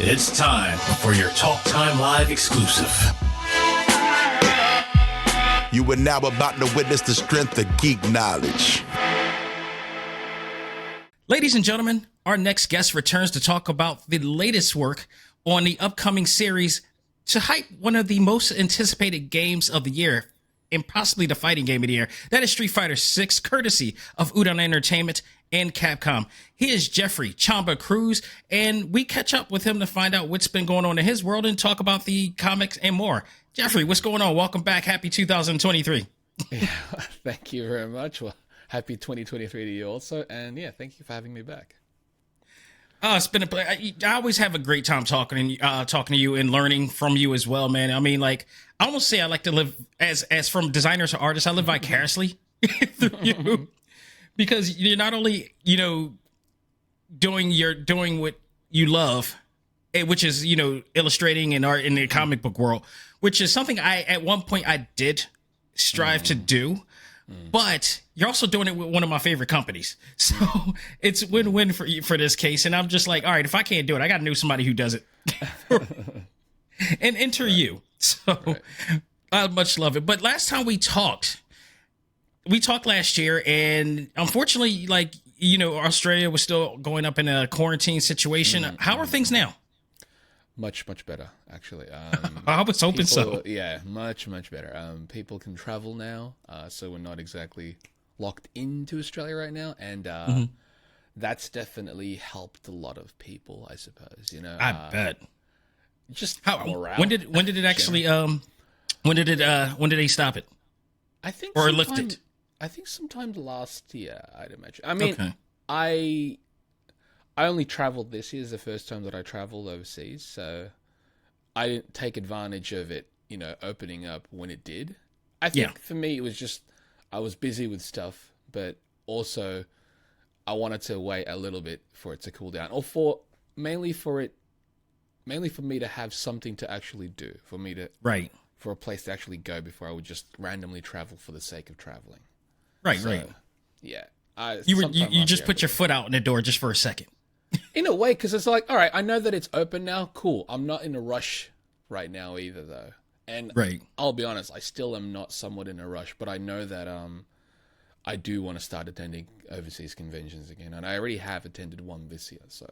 It's time for your Talk Time Live exclusive. You are now about to witness the strength of geek knowledge. Ladies and gentlemen, our next guest returns to talk about the latest work on the upcoming series to hype one of the most anticipated games of the year, and possibly the fighting game of the year. That is Street Fighter 6, courtesy of Udon Entertainment and Capcom. He is Jeffrey Chamba Cruz, and we catch up with him to find out what's been going on in his world and talk about the comics and more. Jeffrey, what's going on? Welcome back. Happy 2023. Yeah, thank you very much. Well, happy 2023 to you also. And yeah, thank you for having me back. Oh, it's been a pleasure. I always have a great time talking to you and learning from you as well, man. I mean, like, I almost say I like to live as from designer to artist. I live vicariously through you, because you're not only, doing what you love, which is, illustrating and art in the comic book world, which is something at one point I did strive to do. But you're also doing it with one of my favorite companies. So it's win-win for you for this case. And I'm just like, all right, if I can't do it, I got to know somebody who does it. And enter you. So I much love it. But last time we talked last year, and unfortunately, Australia was still going up in a quarantine situation. How are things now? Much better, actually. I was hoping so. Yeah, much better. People can travel now, so we're not exactly locked into Australia right now, and that's definitely helped a lot of people, I suppose. I bet. Just morale. When did it actually? When did they stop it? I think lift it. I think sometime last year, I'd imagine. I mean, okay. I only traveled this year. Is the first time that I traveled overseas, so I didn't take advantage of it, opening up when it did. I think for me, it was just I was busy with stuff, but also I wanted to wait a little bit for it to cool down, or mainly for me to have something to actually do, for a place to actually go before I would just randomly travel for the sake of traveling. Right. Yeah. You just put your foot out in the door just for a second. In a way, because it's like, all right, I know that it's open now. Cool. I'm not in a rush right now either, though. And I'll be honest, I still am not somewhat in a rush, but I know that I do want to start attending overseas conventions again, and I already have attended one this year, so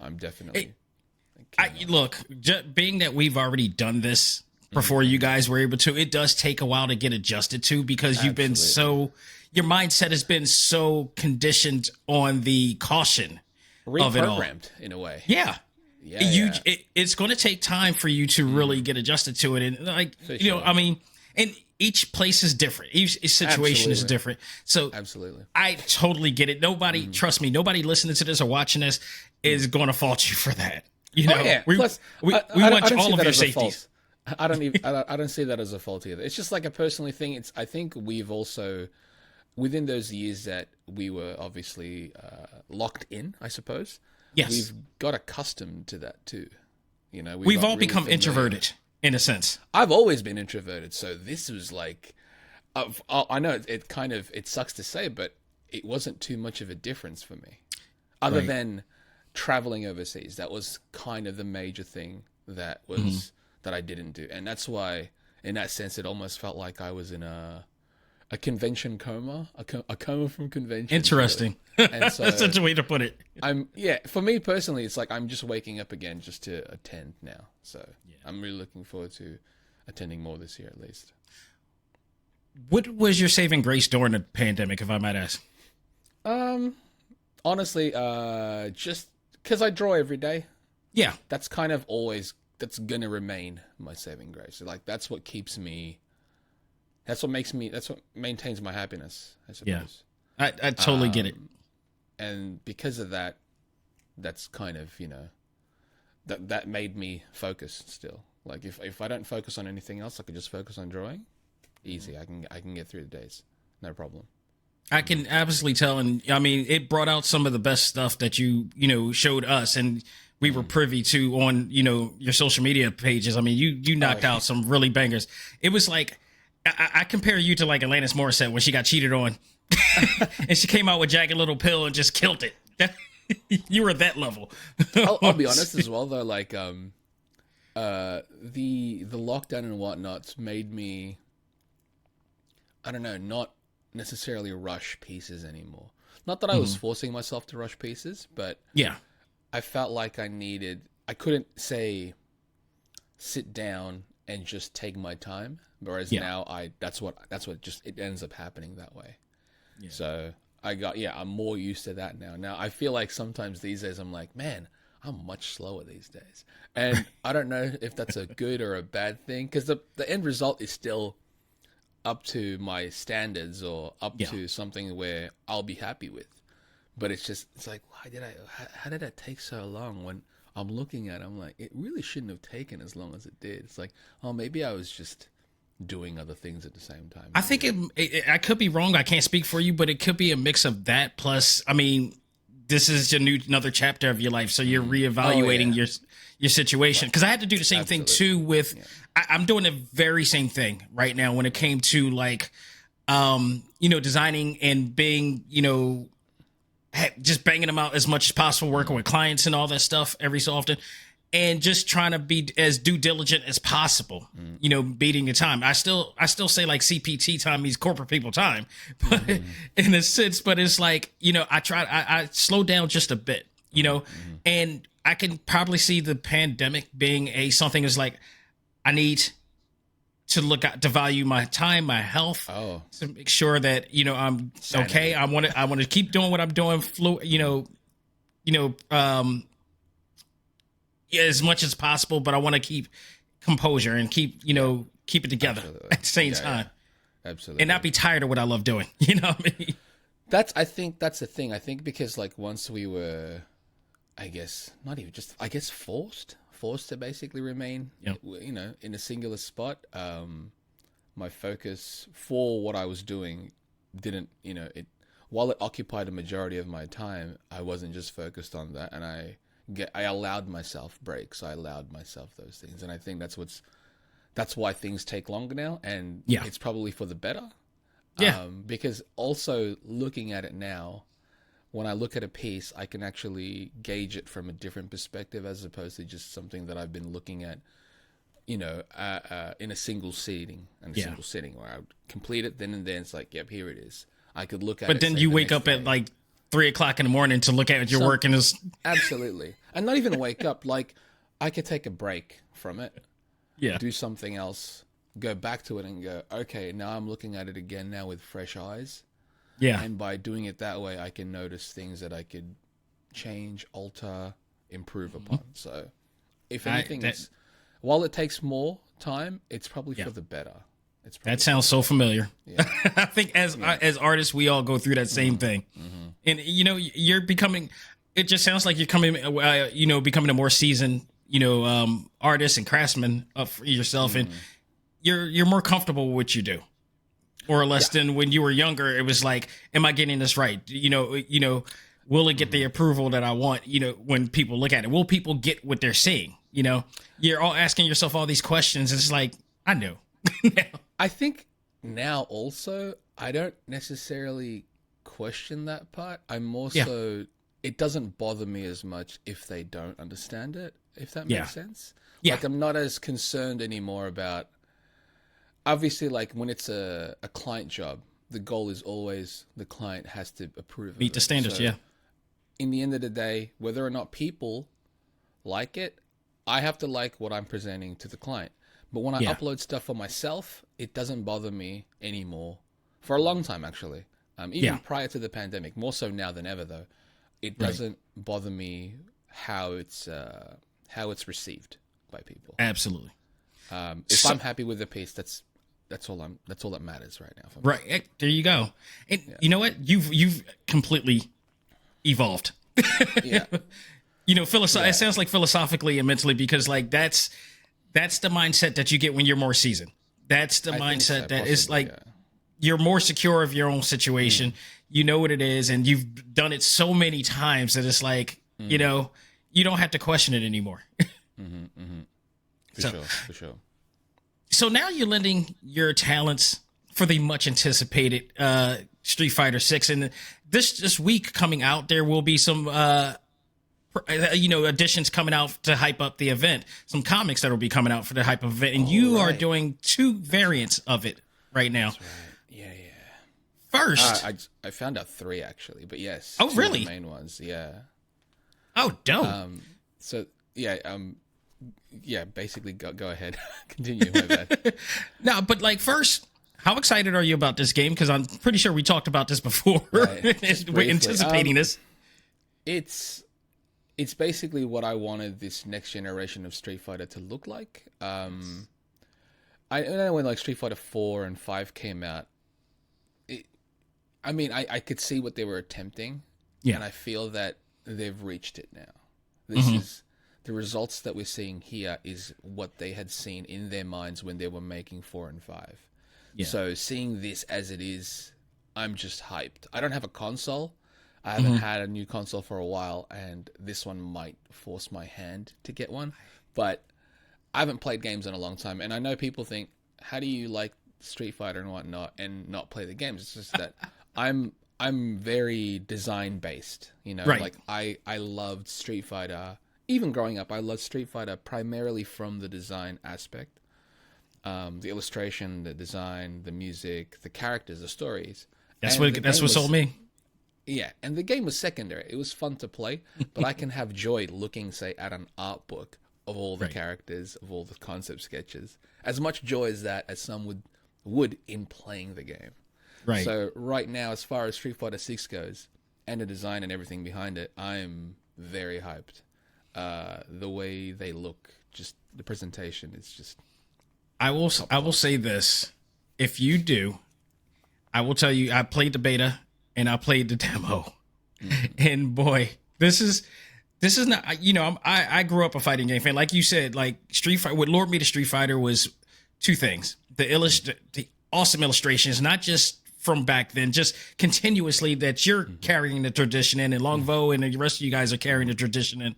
I'm definitely. Being that we've already done this before you guys were able to, it does take a while to get adjusted to, because you've been your mindset has been so conditioned on the caution of it all. Reprogrammed in a way. Yeah. It's going to take time for you to really get adjusted to it. And and each place is different. Each situation is different. So absolutely, I totally get it. Nobody, trust me, nobody listening to this or watching this is going to fault you for that. We Plus, we want all of your safeties. I don't see that as a fault either. It's just like a personal thing. I think we've also, within those years that we were obviously locked in, I suppose. Yes. We've got accustomed to that too. We've all really become introverted in a sense. I've always been introverted, so this was like, I know it sucks to say, but it wasn't too much of a difference for me, other than traveling overseas. That was kind of the major thing that was that I didn't do, and that's why, in that sense, it almost felt like I was in a convention coma, a coma from convention. Interesting. Really. And so that's such a way to put it. For me personally, it's like I'm just waking up again just to attend now. So I'm really looking forward to attending more this year at least. What was your saving grace during the pandemic, if I might ask? Honestly, just because I draw every day. Yeah. That's gonna remain my saving grace. Like that's what keeps me. That's what maintains my happiness, I suppose. Yeah, I totally get it. And because of that, that's kind of, that made me focus still. Like if I don't focus on anything else, I could just focus on drawing. Easy. I can get through the days. No problem. I can absolutely tell. And I mean, it brought out some of the best stuff that you showed us, and we were privy to on, your social media pages. I mean, you knocked out some really bangers. It was like, I compare you to like Alanis Morissette when she got cheated on and she came out with Jagged Little Pill and just killed it. You were at that level. I'll be honest as well, though. Like, the lockdown and whatnot's made me, I don't know, not necessarily rush pieces anymore. Not that I was forcing myself to rush pieces, but yeah, I felt like I couldn't say sit down and just take my time. Whereas now that's what just, it ends up happening that way. Yeah. So I'm more used to that now. Now I feel like sometimes these days I'm like, man, I'm much slower these days. And I don't know if that's a good or a bad thing, because the end result is still up to my standards or up to something where I'll be happy with. But it's like, how did that take so long? When I'm looking at it, I'm like, it really shouldn't have taken as long as it did. It's like, oh, maybe I was just doing other things at the same time. I think I could be wrong. I can't speak for you, but it could be a mix of that. Plus, I mean, this is another chapter of your life. So you're reevaluating your situation. Cause I had to do the same thing too with, I'm doing the very same thing right now when it came to like, designing and being, just banging them out as much as possible, working with clients and all that stuff every so often, and just trying to be as due diligent as possible, beating the time. I still say like CPT time means corporate people time, but in a sense, but it's like, I slowed down just a bit, and I can probably see the pandemic being something that's like, I need to value my time, my health, to make sure that, I'm okay. I want to keep doing what I'm doing, as much as possible, but I want to keep composure and keep it together at the same time. Yeah. Absolutely. And not be tired of what I love doing. You know what I mean? I think that's the thing. I think because like once we were, forced to basically remain, in a singular spot. My focus for what I was doing didn't, while it occupied a majority of my time, I wasn't just focused on that, and I allowed myself breaks. I allowed myself those things, and I think that's why things take longer now, and it's probably for the better. Yeah. Because also looking at it now, when I look at a piece, I can actually gauge it from a different perspective as opposed to just something that I've been looking at, in a single sitting, where I would complete it then and then. It's like, yep, here it is. I could look at it. But then you wake up at like 3:00 in the morning to look at your work, and it's absolutely, and not even wake up. Like I could take a break from it, do something else, go back to it, and go, okay, now I'm looking at it again now with fresh eyes. Yeah. And by doing it that way, I can notice things that I could change, alter, improve upon. So, if anything, while it takes more time, it's probably for the better. That sounds so familiar. Yeah. I think as artists, we all go through that same thing. And, you're becoming, it just sounds like you're becoming a more seasoned, artist and craftsman for yourself. And you're more comfortable with what you do. Or less than when you were younger, it was like, am I getting this right? Will it get the approval that I want? When people look at it, will people get what they're seeing? You're all asking yourself all these questions. It's like, I know. I think now also, I don't necessarily question that part. I'm more so, it doesn't bother me as much if they don't understand it, if that makes sense. Yeah. Like, I'm not as concerned anymore about, obviously, like when it's a client job, the goal is always the client has to approve. Meet the standards, so, in the end of the day, whether or not people like it, I have to like what I'm presenting to the client. But when I upload stuff for myself, it doesn't bother me anymore. For a long time, actually. Even prior to the pandemic, more so now than ever, though. It doesn't bother me how it's received by people. Absolutely. If I'm happy with the piece, that's all that matters right now for me. Right. There you go. And you know what? You've completely evolved. It sounds like philosophically and mentally, because like that's the mindset that you get when you're more seasoned. That's the mindset that is like you're more secure of your own situation. You know what it is, and you've done it so many times that it's like, you don't have to question it anymore. For sure. So now you're lending your talents for the much anticipated Street Fighter 6, and this week coming out, there will be some additions coming out to hype up the event. Some comics that will be coming out for the hype of event, and you are doing 2 variants of it right now. That's right. Yeah. First, I found out 3 actually, but yes. Oh, really? 2 of the main ones, yeah. Oh, dope. Basically, go ahead. Continue, my bad. No, but like first, how excited are you about this game? Because I'm pretty sure we talked about this before. Right. We're anticipating this. It's basically what I wanted this next generation of Street Fighter to look like. I know when like Street Fighter 4 and 5 came out, I could see what they were attempting, and I feel that they've reached it now. This is the results that we're seeing here is what they had seen in their minds when they were making 4 and 5. Yeah. So seeing this as it is, I'm just hyped. I don't have a console. I haven't had a new console for a while, and this one might force my hand to get one. But I haven't played games in a long time, and I know people think, how do you like Street Fighter and whatnot and not play the games? It's just that I'm very design based, Right. Like I loved Street Fighter. Even growing up, I loved Street Fighter primarily from the design aspect. The illustration, the design, the music, the characters, the stories. That's what sold me. Yeah, and the game was secondary. It was fun to play, but I can have joy looking, say, at an art book of all the characters, of all the concept sketches. As much joy as that as some would in playing the game. Right. So right now, as far as Street Fighter 6 goes, and the design and everything behind it, I'm very hyped. The way they look, just the presentation, it's just... I will say this. If you do, I will tell you, I played the beta and I played the demo. And boy, this is not, I grew up a fighting game fan. Like you said, like Street Fighter, what lured me to Street Fighter was 2 things. The awesome illustrations, not just from back then, just continuously that you're carrying the tradition in, and Longvo and the rest of you guys are carrying the tradition in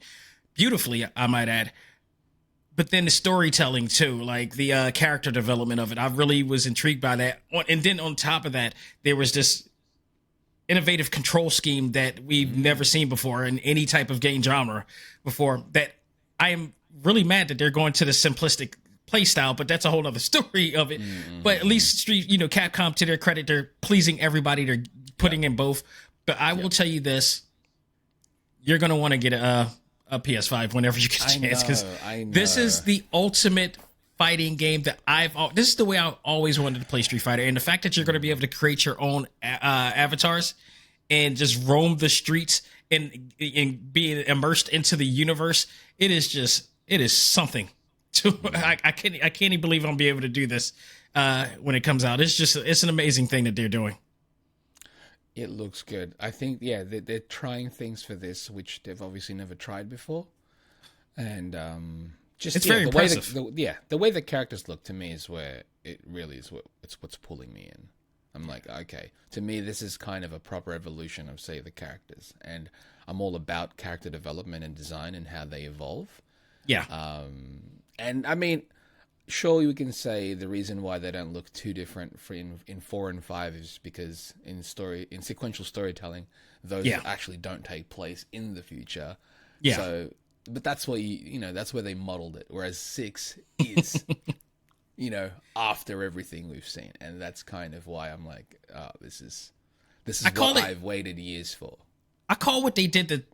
beautifully, I might add. But then the storytelling too, like the character development of it, I really was intrigued by that. And then on top of that, there was this innovative control scheme that we've never seen before in any type of game genre before, that I am really mad that they're going to the simplistic play style, but that's a whole other story of it. But at least Capcom, to their credit, they're pleasing everybody. They're putting in both. But I will tell you this, you're going to want to get a PS5 whenever you get a chance, because this is the ultimate fighting game that this is the way I always wanted to play Street Fighter. And the fact that you're going to be able to create your own avatars and just roam the streets and being immersed into the universe, it is something. I can't even believe I'm be able to do this when it comes out. It's an amazing thing that they're doing. It looks good. I think, they're trying things for this, which they've obviously never tried before. And it's very impressive. The way the characters look to me is where it really is what's pulling me in. I'm like, okay, to me, this is kind of a proper evolution of, say, the characters. And I'm all about character development and design and how they evolve. Yeah. And I mean, sure, we can say the reason why they don't look too different in 4 and 5 is because in sequential storytelling, those actually don't take place in the future. Yeah. So, but that's what that's where they modeled it. Whereas 6 is, after everything we've seen, and that's kind of why I'm like, oh, this is what I've waited years for. I call what they did the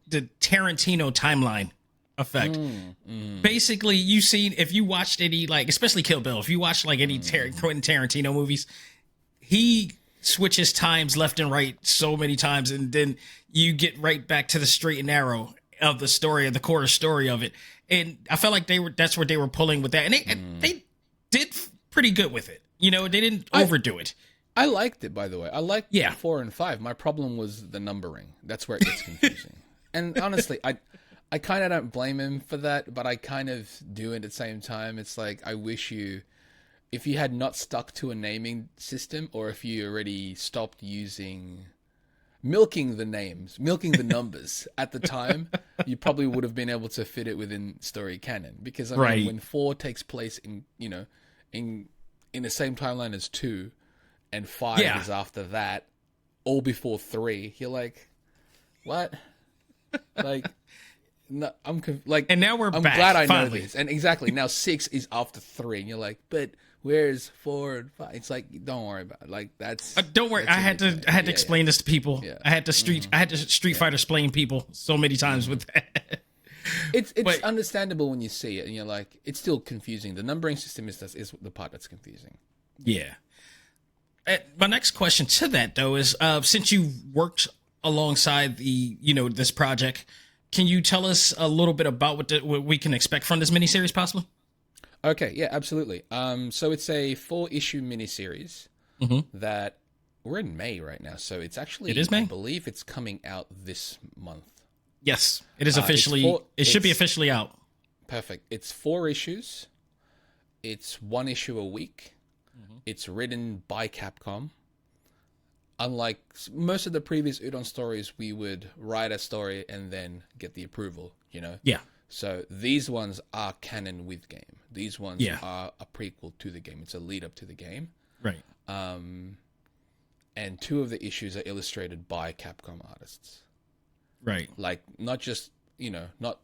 Tarantino timeline effect. Basically, if you watched any, like, especially Kill Bill, if you watched like any Quentin Tarantino movies, he switches times left and right so many times, and then you get right back to the straight and narrow of the story, of the core story of it. And I felt like that's where they were pulling with that, and they did pretty good with it. They didn't overdo it. I liked it, by the way. I liked 4 and 5. My problem was the numbering. That's where it gets confusing. And honestly, I kind of don't blame him for that, but I kind of do at the same time. It's like, I wish if you had not stuck to a naming system, or if you already stopped milking the numbers at the time, you probably would have been able to fit it within story canon. Because I mean, when 4 takes place in the same timeline as 2, and 5 is after that, all before 3. You're like, what? Like, no, and now we're I'm back, glad I finally. know this. And exactly, now 6 is after 3, and you're like, but where's 4 and 5? It's like, don't worry about it. Like, that's don't worry. I had to explain this to people. Yeah. I had to Street Fighter explain people so many times with that. It's understandable when you see it, and you're like, it's still confusing. The numbering system is the part that's confusing. Yeah. My next question to that, though, is since you worked alongside this project, can you tell us a little bit about what we can expect from this miniseries, possibly? Okay, yeah, absolutely. So it's a 4-issue miniseries that we're in May right now. So it is May. I believe it's coming out this month. Yes, it is officially. It should be officially out. Perfect. It's 4 issues. It's 1 issue a week. It's written by Capcom. Unlike most of the previous Udon stories, we would write a story and then get the approval, Yeah. So these ones are canon with game. These ones are a prequel to the game. It's a lead up to the game. Right. And 2 of the issues are illustrated by Capcom artists. Right. Like, not just, not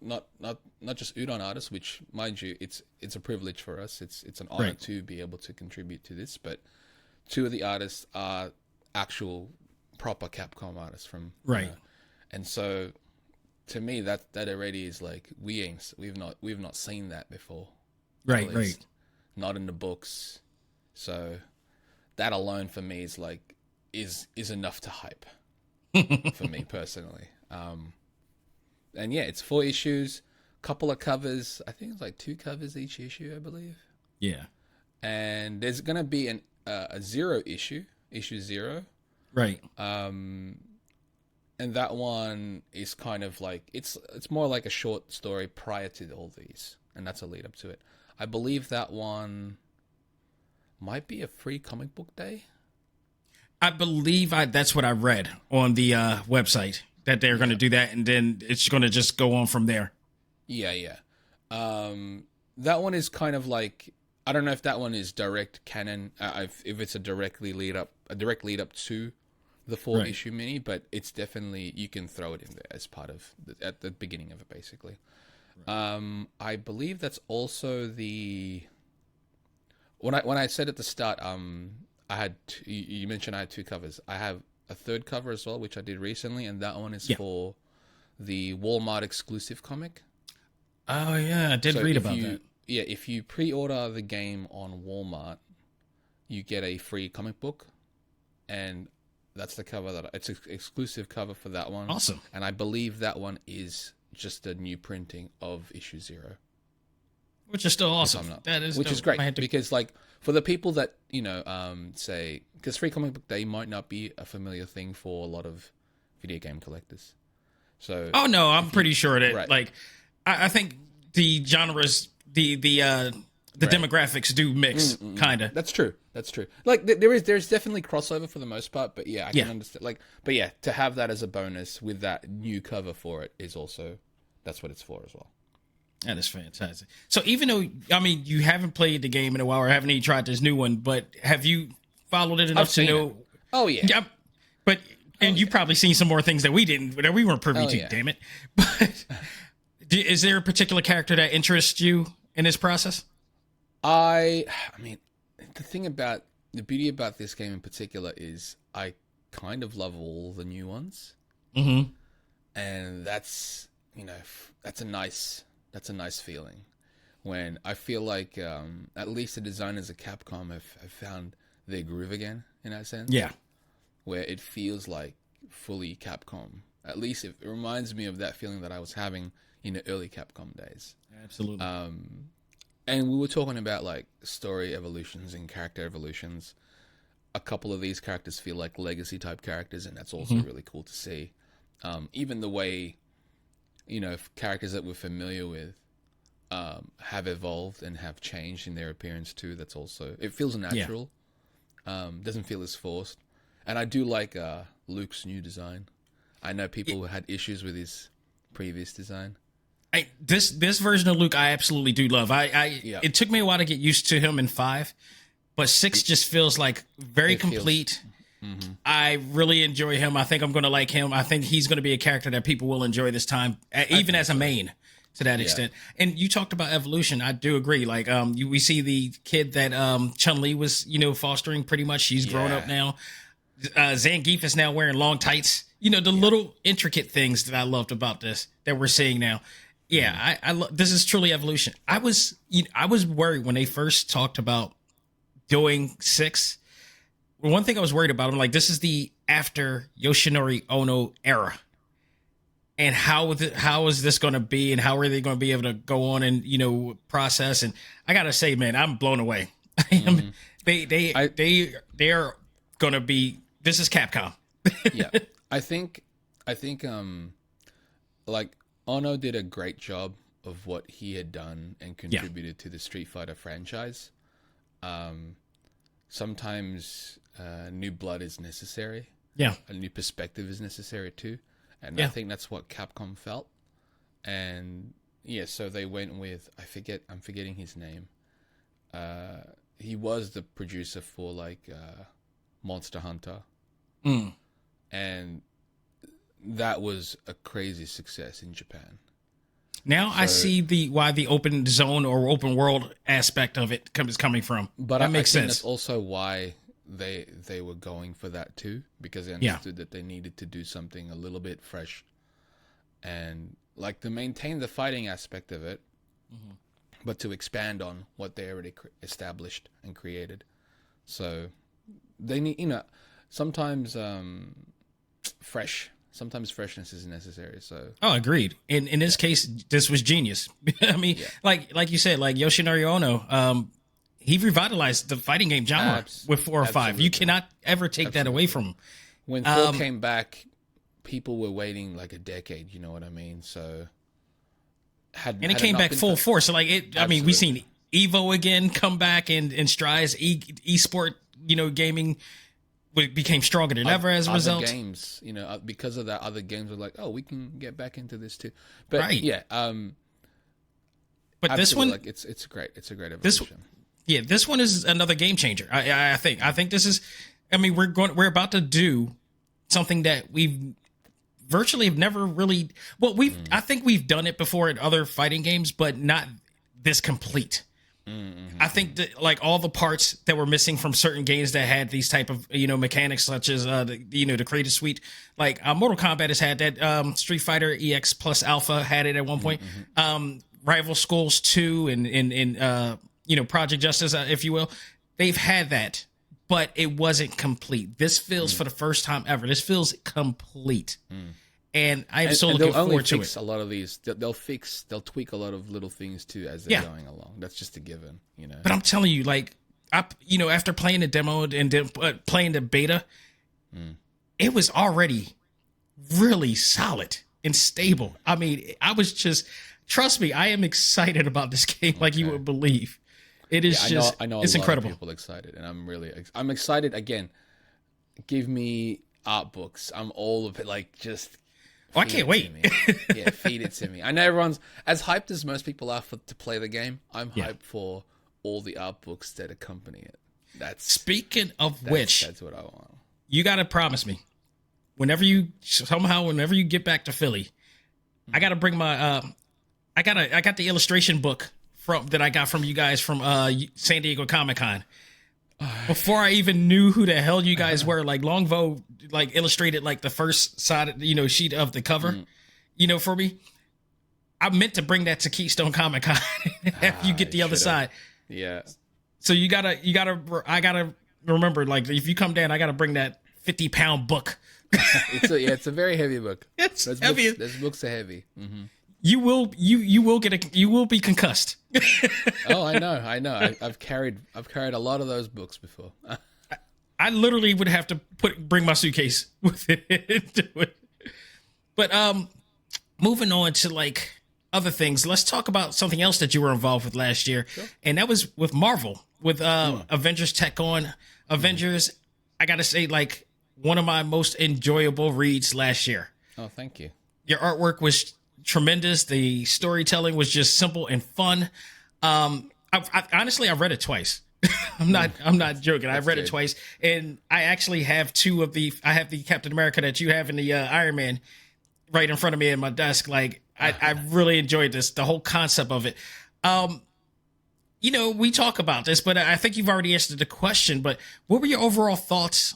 just Udon artists, which, mind you, it's a privilege for us. It's an honor to be able to contribute to this, but 2 of the artists are actual proper Capcom artists from and so to me that already is like, we've not seen that before, right, not in the books. So that alone for me is like is enough to hype for me personally. And yeah, it's 4 issues, couple of covers. I think it's like 2 covers each issue, I believe. Yeah. And there's gonna be a 0 issue 0. Right. And that one is kind of like, it's more like a short story prior to all these, and that's a lead up to it. I believe that one might be a free comic book day. I believe that's what I read on the website, that they're going to do that, and then it's going to just go on from there. Yeah. That one is kind of like, I don't know if that one is direct canon, if it's a direct lead up to the 4-issue mini, but it's definitely, you can throw it in there as part of at the beginning of it, basically. Right. I believe that's also when I said at the start, I had you mentioned I had 2 covers. I have a 3rd cover as well, which I did recently, and that one is for the Walmart exclusive comic. Oh yeah, I did read about that. Yeah, if you pre-order the game on Walmart, you get a free comic book, and that's the cover it's an exclusive cover for that one. Awesome. And I believe that one is just a new printing of issue 0, which is still awesome. Which is great, because like for the people that say, because Free Comic Book Day might not be a familiar thing for a lot of video game collectors. So I'm pretty sure that like I think the genres. The demographics do mix, kind of. That's true. Like there's definitely crossover for the most part, but yeah, I can understand. Like, but yeah, to have that as a bonus with that new cover for it is also, that's what it's for as well. That is fantastic. So even though, I mean, you haven't played the game in a while or haven't even tried this new one, but have you followed it enough to know? Oh yeah. Yeah, but you've probably seen some more things that we weren't privy to. Yeah. Damn it! But is there a particular character that interests you in this process? I mean, the beauty about this game in particular is I kind of love all the new ones, and that's a nice feeling when I feel like at least the designers at Capcom have found their groove again in that sense. Yeah, where it feels like fully Capcom. At least it reminds me of that feeling that I was having in the early Capcom days. Absolutely. And we were talking about like story evolutions and character evolutions. A couple of these characters feel like legacy type characters, and that's also really cool to see. Even the way, characters that we're familiar with have evolved and have changed in their appearance too. That's also, it feels natural. Doesn't feel as forced. And I do like Luke's new design. I know people who had issues with his previous design. This version of Luke, I absolutely do love. It took me a while to get used to him in 5, but 6 just feels like very complete. I really enjoy him. I think I'm going to like him. I think he's going to be a character that people will enjoy this time, even as a main to that extent. And you talked about evolution. I do agree. Like, we see the kid that Chun-Li was, fostering pretty much. She's grown up now. Zangief is now wearing long tights. The little intricate things that I loved about this that we're seeing now. Yeah, this is truly evolution. I was worried when they first talked about doing 6. One thing I was worried about, I'm like, this is the after Yoshinori Ono era. And how is this going to be, and how are they going to be able to go on and, process? And I got to say, man, I'm blown away. They are going to be, this is Capcom. Yeah. I think like Ono did a great job of what he had done and contributed to the Street Fighter franchise. Sometimes new blood is necessary. Yeah. A new perspective is necessary too. And I think that's what Capcom felt. And so they went with, I'm forgetting his name. He was the producer for like Monster Hunter. And that was a crazy success in Japan. Now I see why the open zone or open world aspect of it is coming from. But that makes sense. That's also why they were going for that too, because they understood that they needed to do something a little bit fresh, and like to maintain the fighting aspect of it, but to expand on what they already established and created. So they need, sometimes freshness is necessary. So agreed. In this case, this was genius. I mean, like you said, like Yoshinori Ono, he revitalized the fighting game genre with 4 or 5. You cannot ever take that away from him. When 4 came back, people were waiting like a decade. You know what I mean? So it came back full force. So like I mean, we've seen Evo again come back in strides. Esport, gaming became stronger than ever as a result. Other games, because of that, other games were like, oh, we can get back into this too. But but this one, like, it's great. It's a great evolution. This one is another game changer. I think this is. I mean, we're about to do something that we've virtually have never really. Well, I think we've done it before in other fighting games, but not this complete. I think that like all the parts that were missing from certain games that had these type of mechanics, such as the Creative Suite, like Mortal Kombat has had that. Street Fighter EX Plus Alpha had it at one point. Rival Schools 2 and Project Justice, if you will, they've had that, but it wasn't complete. This feels for the first time ever. This feels complete. And I'm so looking forward to it. A lot of these, they'll tweak a lot of little things too as they're going along. That's just a given, But I'm telling you, like, after playing the demo and playing the beta, it was already really solid and stable. I mean, I was just, trust me, I am excited about this game like you would believe. It is I know it's incredible. Of people excited, and I'm excited again. Give me art books. I'm all of it, like just. I can't wait. Feed it to me. I know everyone's as hyped as most people are to play the game. I'm hyped for all the art books that accompany it. Speaking of which, that's what I want. You got to promise me, whenever you get back to Philly, I got to bring my. I got the illustration book that I got from you guys from San Diego Comic-Con. Before I even knew who the hell you guys were, like Longvo like illustrated like the first side, sheet of the cover, for me. I meant to bring that to Keystone Comic-Con after you get the other side. Yeah. So I gotta remember, like, if you come down, I gotta bring that 50-pound book. It's a very heavy book. It's heavy. Those books are heavy. Mm-hmm. You will be concussed. Oh, I know. I've carried a lot of those books before. I literally would have to bring my suitcase with it. But moving on to like other things, let's talk about something else that you were involved with last year, and that was with Marvel, with Avengers Tech on Avengers. I gotta say, like, one of my most enjoyable reads last year. Oh, thank you. Your artwork was tremendous. The storytelling was just simple and fun. I honestly read it twice. I'm not joking. I've read good. it twice, and I actually have I have the Captain America that you have in the Iron Man right in front of me at my desk. Like I really enjoyed this, the whole concept of it. We talk about this, but I think you've already answered the question. But what were your overall thoughts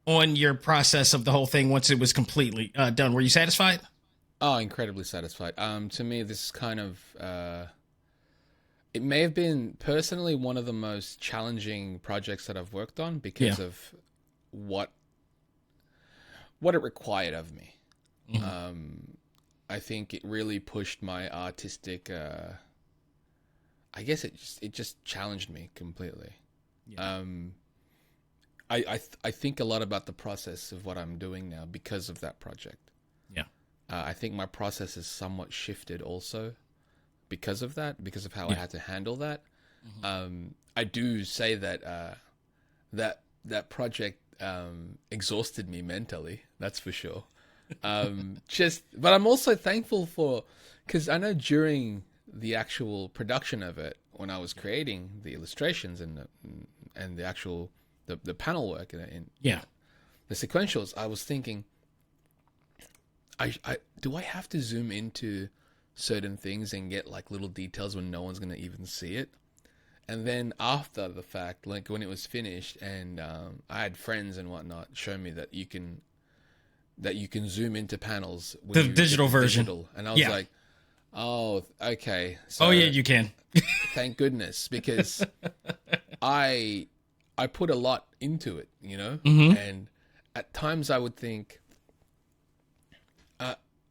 on your process of the whole thing once it was completely done? Were you satisfied? Oh, incredibly satisfied. To me, this is kind of it may have been personally one of the most challenging projects that I've worked on because of what it required of me. I think it really pushed my artistic. I guess it just challenged me completely. Yeah. I think a lot about the process of what I'm doing now because of that project. Yeah. I think my process is somewhat shifted also because of that, because of how I had to handle that. I do say that that project exhausted me mentally. That's for sure. But I'm also thankful because I know during the actual production of it, when I was creating the illustrations and the actual the panel work and the sequentials, I was thinking, do I have to zoom into certain things and get like little details when no one's going to even see it? And then after the fact, like when it was finished, and I had friends and whatnot show me that you can zoom into panels when the digital version. And I was like, oh, okay. So, oh yeah, you can. Thank goodness, because I put a lot into it, and at times I would think,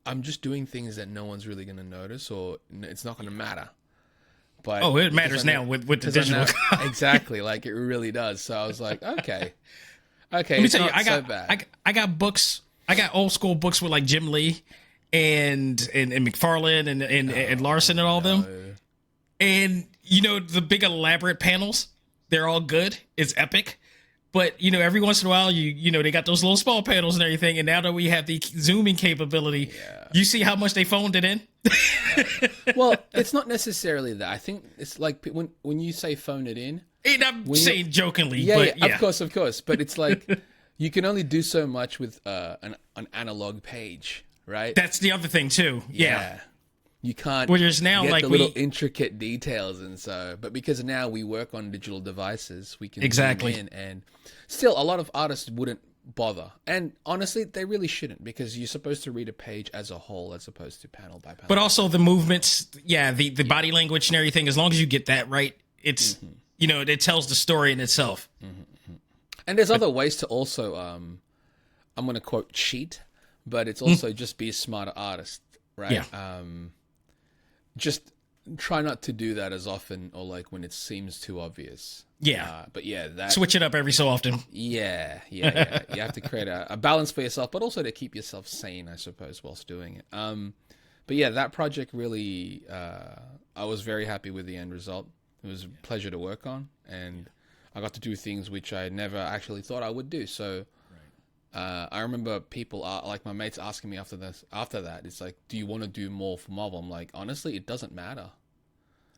I'm just doing things that no one's really going to notice, or it's not going to matter. But it matters now with the digital. Exactly, like it really does. So I was like, okay, Let me tell you, so bad. I got books. I got old school books with like Jim Lee and McFarlane and Larson and all them. And the big elaborate panels, they're all good. It's epic. But every once in a while, they got those little small panels and everything. And now that we have the zooming capability, you see how much they phoned it in. Well, it's not necessarily that. I think it's like when you say phone it in. And I'm saying jokingly, of course. But it's like you can only do so much with an analog page, right? That's the other thing too. Yeah. You can't there's now get like the little intricate details, and so. But because now we work on digital devices, we can zoom in, and still a lot of artists wouldn't bother. And honestly, they really shouldn't, because you're supposed to read a page as a whole as opposed to panel by panel. But also the movements, the body language and everything. As long as you get that right, it's it tells the story in itself. And there's other ways to also, I'm going to quote cheat, but it's also just be a smarter artist, right? Yeah. Just try not to do that as often, or like when it seems too obvious. Yeah. But that switch it up every so often. Yeah. You have to create a balance for yourself, but also to keep yourself sane, I suppose, whilst doing it. But that project really, I was very happy with the end result. It was a pleasure to work on, and I got to do things which I never actually thought I would do. So I remember people, like my mates, asking me after that, it's like, do you want to do more for Marvel? I'm like, honestly, it doesn't matter.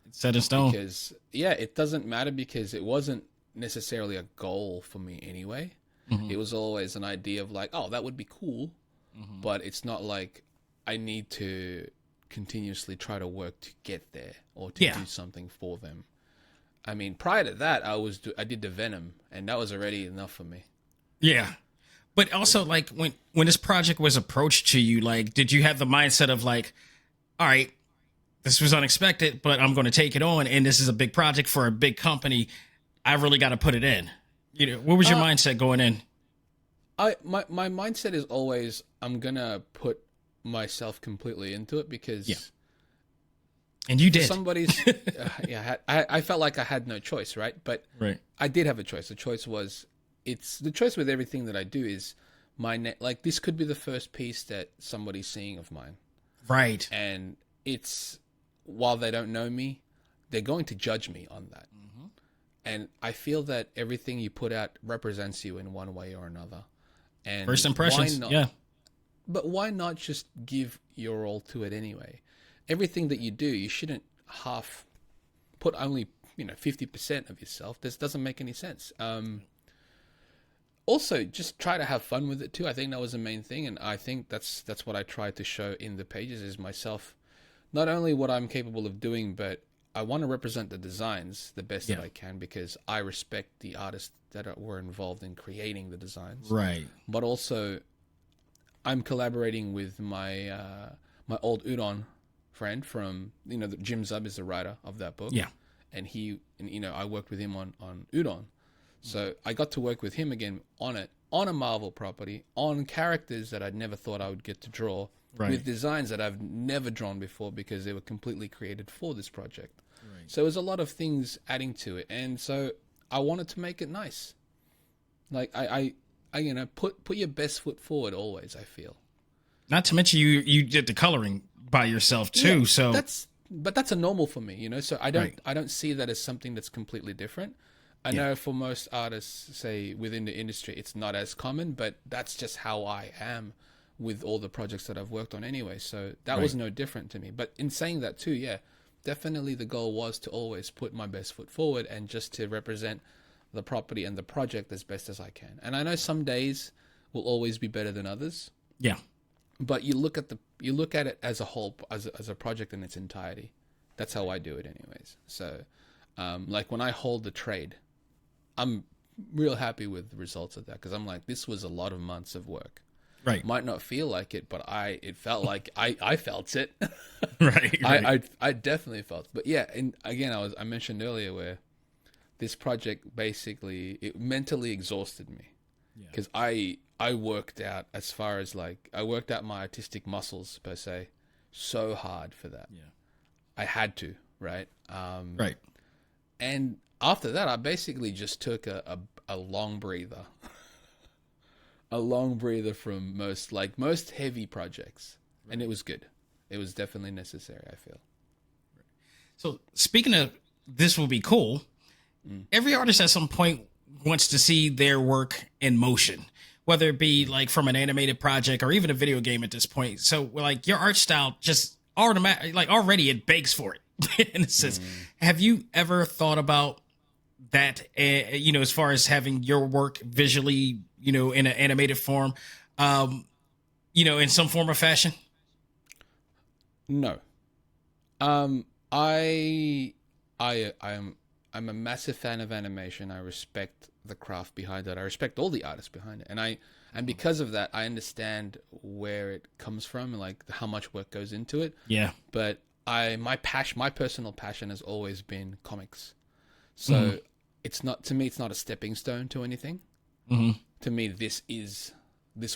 It's set in stone. Because, it doesn't matter, because it wasn't necessarily a goal for me anyway. It was always an idea of like, oh, that would be cool. But it's not like I need to continuously try to work to get there or to do something for them. I mean, prior to that, I did the Venom, and that was already enough for me. Yeah. But also, like, when this project was approached to you, like, did you have the mindset of like, all right, this was unexpected, but I'm going to take it on, and this is a big project for a big company. I really got to put it in. What was your mindset going in? My mindset is always, I'm going to put myself completely into it, because and you did. Somebody's I felt like I had no choice, right? But I did have a choice. The choice was, the choice with everything that I do is like this could be the first piece that somebody's seeing of mine. Right. And it's, while they don't know me, they're going to judge me on that. And I feel that everything you put out represents you in one way or another. And first impressions, But why not just give your all to it anyway? Everything that you do, you shouldn't put only 50% of yourself. This doesn't make any sense. Also, just try to have fun with it too. I think that was the main thing, and I think that's what I tried to show in the pages is myself, not only what I'm capable of doing, but I want to represent the designs the best that I can, because I respect the artists that were involved in creating the designs. Right. But also, I'm collaborating with my my old Udon friend from Jim Zub is the writer of that book. Yeah. And I worked with him on Udon. So I got to work with him again on a Marvel property, on characters that I'd never thought I would get to draw, with designs that I've never drawn before because they were completely created for this project. Right. So there's a lot of things adding to it, and so I wanted to make it nice. Like I put your best foot forward always. I feel. Not to mention you did the coloring by yourself too. So that's a normal for me, So I don't see that as something that's completely different. I know for most artists, say within the industry, it's not as common, but that's just how I am with all the projects that I've worked on anyway. So that was no different to me. But in saying that too, definitely the goal was to always put my best foot forward and just to represent the property and the project as best as I can. And I know some days will always be better than others. Yeah. But you look at it as a whole, as a project in its entirety. That's how I do it anyways. So like when I hold the trade, I'm real happy with the results of that, because I'm like, this was a lot of months of work. Right. Might not feel like it, but it felt like I felt it. Right. I definitely felt. But yeah, and again, I mentioned earlier where this project basically it mentally exhausted me, because I worked out as far as I worked out my artistic muscles per se so hard for that. Yeah. I had to, right? Right. And after that, I basically just took a long breather. A long breather from most heavy projects. Right. And it was good. It was definitely necessary, I feel. So speaking of this will be cool, every artist at some point wants to see their work in motion, whether it be from an animated project or even a video game at this point. So your art style just already it begs for it in a sense. Have you ever thought about that, as far as having your work visually, in an animated form, in some form or fashion? No. I'm a massive fan of animation. I respect the craft behind it. I respect all the artists behind it. And because of that, I understand where it comes from and how much work goes into it. Yeah. But my personal passion has always been comics. So it's not a stepping stone to anything. Mm-hmm. To me, this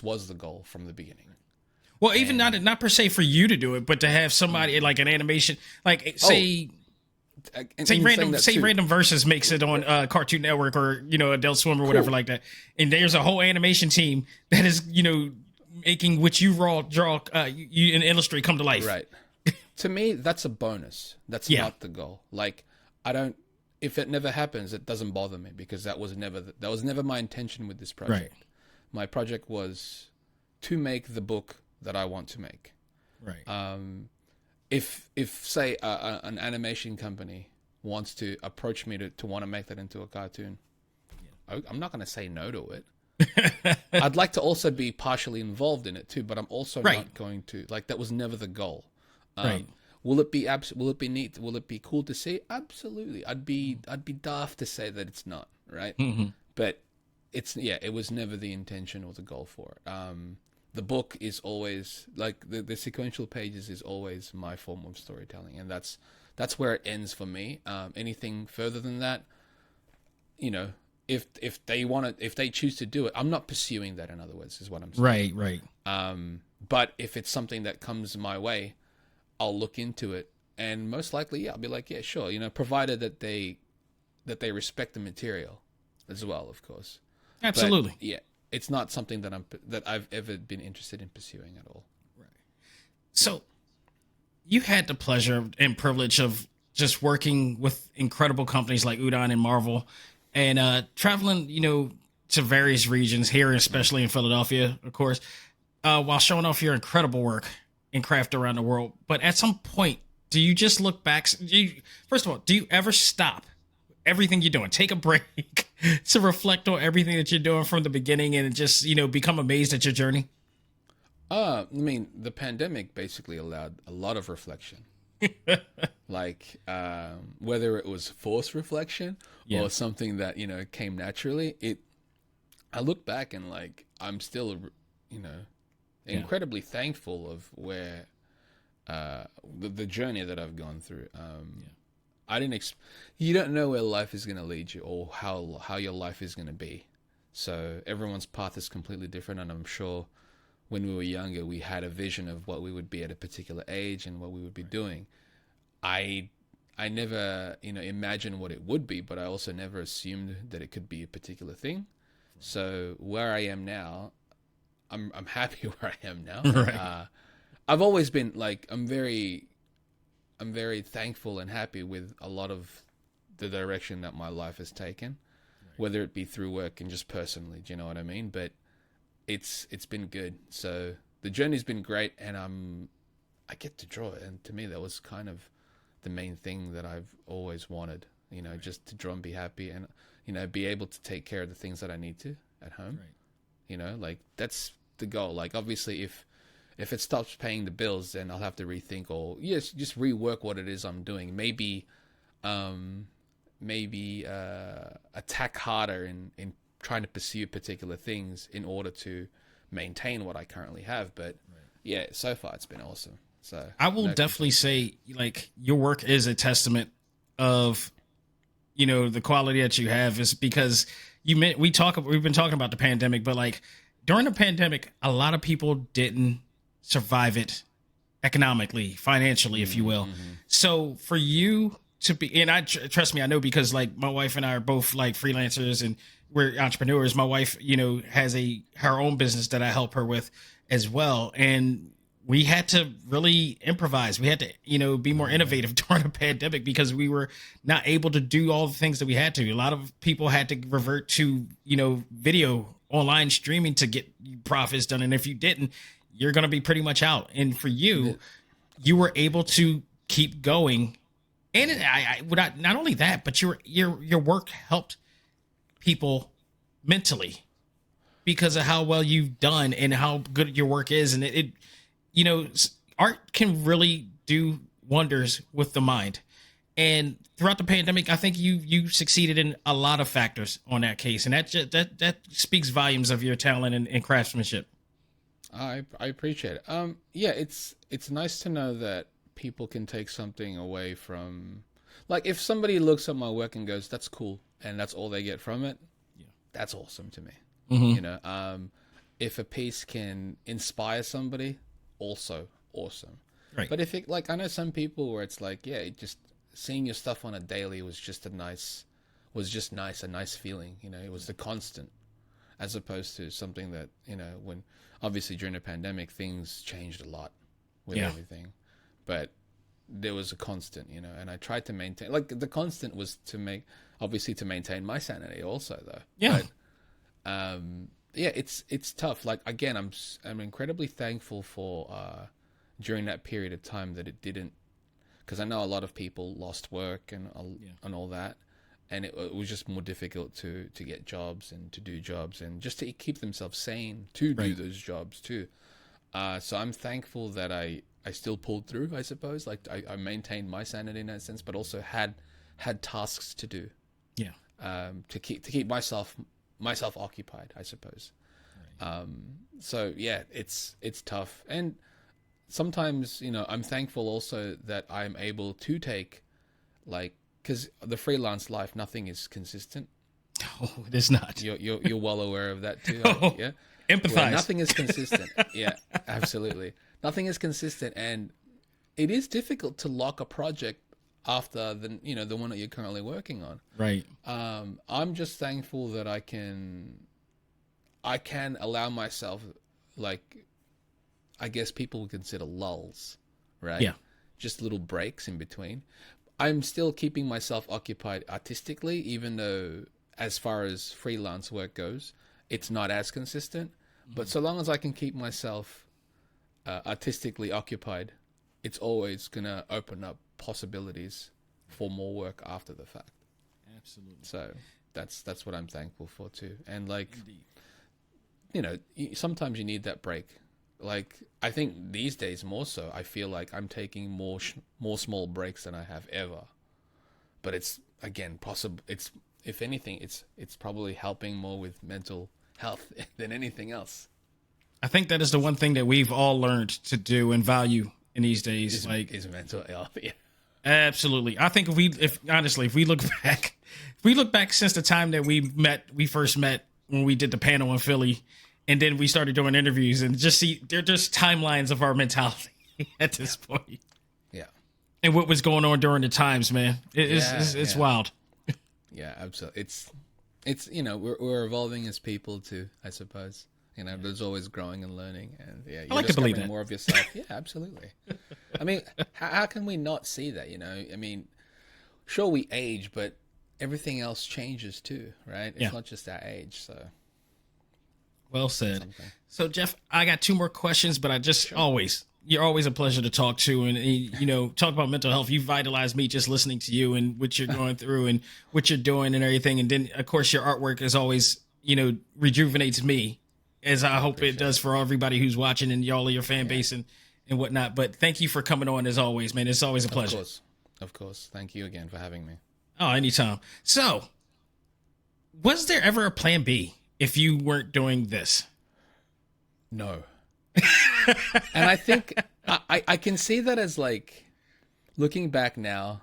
was the goal from the beginning. Well, even not per se for you to do it, but to have somebody like an animation, say Random Versus makes it on Cartoon Network or Adult Swim or whatever like that, and there's a whole animation team that is making what you draw you and illustrate come to life. Right. To me, that's a bonus. That's not the goal. If it never happens, it doesn't bother me, because that was never my intention with this project. Right. My project was to make the book that I want to make. Right. If say an animation company wants to approach me to want to make that into a cartoon, I'm not going to say no to it. I'd like to also be partially involved in it too, but I'm also not going to that was never the goal. Right. Will it be neat? Will it be cool to see? Absolutely. I'd be daft to say that it's not, right? Mm-hmm. But it was never the intention or the goal for it. The book is always the sequential pages is always my form of storytelling, and that's where it ends for me. Anything further than that, if they choose to do it, I'm not pursuing that. In other words, is what I'm saying. Right. But if it's something that comes my way, I'll look into it, and most likely, I'll be like, yeah, sure, provided that they respect the material as well, of course. Absolutely. But, it's not something that I've ever been interested in pursuing at all. Right. So, you had the pleasure and privilege of just working with incredible companies like Udon and Marvel, and traveling, to various regions here, especially in Philadelphia, of course, while showing off your incredible work and craft around the world. But at some point, do you just look back? First of all, do you ever stop everything you're doing. Take a break to reflect on everything that you're doing from the beginning and just, become amazed at your journey? I mean, the pandemic basically allowed a lot of reflection. Like, whether it was forced reflection or something that, came naturally, I look back and like, I'm still, incredibly thankful of where, the journey that I've gone through. I didn't, you don't know where life is going to lead you or how your life is going to be. So everyone's path is completely different. And I'm sure when we were younger, we had a vision of what we would be at a particular age and what we would be doing. I never, imagined what it would be, but I also never assumed that it could be a particular thing. So where I am now, I'm happy where I am now. Right. I've always been like, I'm very thankful and happy with a lot of the direction that my life has taken, whether it be through work and just personally. Do you know what I mean? But it's been good. So the journey's been great, and I get to draw it, and to me that was kind of the main thing that I've always wanted. Just to draw and be happy, and be able to take care of the things that I need to at home. Right. Like that's the goal. Like obviously, if it stops paying the bills, then I'll have to rethink or just rework what it is I'm doing. Maybe attack harder in trying to pursue particular things in order to maintain what I currently have. But yeah, so far it's been awesome. So I will definitely say, like, your work is a testament of, the quality that you have, is because we've been talking about the pandemic, but like during the pandemic, a lot of people didn't survive it economically, financially, if you will. So for you to be, and trust me, I know, because like my wife and I are both like freelancers and we're entrepreneurs. My wife, has her own business that I help her with as well. And we had to really improvise. We had to, be more innovative during the pandemic because we were not able to do all the things that we had to. A lot of people had to revert to, video online streaming to get profits done. And if you didn't, you're going to be pretty much out. And for you, you were able to keep going. And not only that, but your work helped people mentally because of how well you've done and how good your work is. And it art can really do wonders with the mind. And throughout the pandemic, I think you succeeded in a lot of factors on that case. And that speaks volumes of your talent and craftsmanship. I appreciate it. Yeah, it's nice to know that people can take something away from, like, if somebody looks at my work and goes, "That's cool," and that's all they get from it, that's awesome to me. If a piece can inspire somebody, also awesome. Right. But if it, like, I know some people where it's like, just seeing your stuff on a daily was just nice, a nice feeling. It was the constant, as opposed to something that, when obviously during the pandemic things changed a lot with everything, but there was a constant, and I tried to maintain, like, the constant was to maintain my sanity also, though. But, it's tough. Like, again, I'm incredibly thankful for during that period of time that it didn't, because I know a lot of people lost work and all that, and it was just more difficult to get jobs and to do jobs and just to keep themselves sane to do those jobs too. So I'm thankful that I still pulled through, I suppose. Like, I maintained my sanity in that sense, but also had tasks to do. To keep myself occupied, I suppose. So yeah, it's tough. And sometimes, I'm thankful also that I'm able to take, like, because the freelance life, nothing is consistent. Oh, it is not. You're well aware of that too. Yeah. Empathize. Yeah, nothing is consistent. Yeah, absolutely. Nothing is consistent, and it is difficult to lock a project after the one that you're currently working on. Right. I'm just thankful that I can allow myself, like, I guess people would consider lulls, right? Yeah. Just little breaks in between. I'm still keeping myself occupied artistically, even though as far as freelance work goes, it's not as consistent. But so long as I can keep myself artistically occupied, it's always going to open up possibilities for more work after the fact. Absolutely. So that's what I'm thankful for too. And like, you know, sometimes you need that break. Like, I think these days more so, I feel like I'm taking more small breaks than I have ever. But it's, again, possible. It's, if anything, it's probably helping more with mental health than anything else. I think that is the one thing that we've all learned to do and value in these days. Is mental health. Yeah. Absolutely. I think if we look back since the time that we first met when we did the panel in Philly, and then we started doing interviews, and just see, they're just timelines of our mentality at this point. Yeah. And what was going on during the times, man. It's wild. Yeah, absolutely. It's you know, we're evolving as people too, I suppose. You know, there's always growing and learning, and yeah, you're I like to believe that. more of yourself. Yeah, absolutely. I mean, how can we not see that? You know, I mean, sure we age, but everything else changes too, right? It's not just our age. So, well said. So, Jeff, I got 2 more questions, but you're always a pleasure to talk to, and you know, talk about mental health. You vitalize me just listening to you and what you're going through and what you're doing and everything. And then, of course, your artwork is always, you know, rejuvenates me, as I hope it does for everybody who's watching and y'all of your fan base and whatnot. But thank you for coming on as always, man. It's always a pleasure. Of course. Thank you again for having me. Oh, anytime. So, was there ever a plan B if you weren't doing this? No. And I think I can see that as, like, looking back now,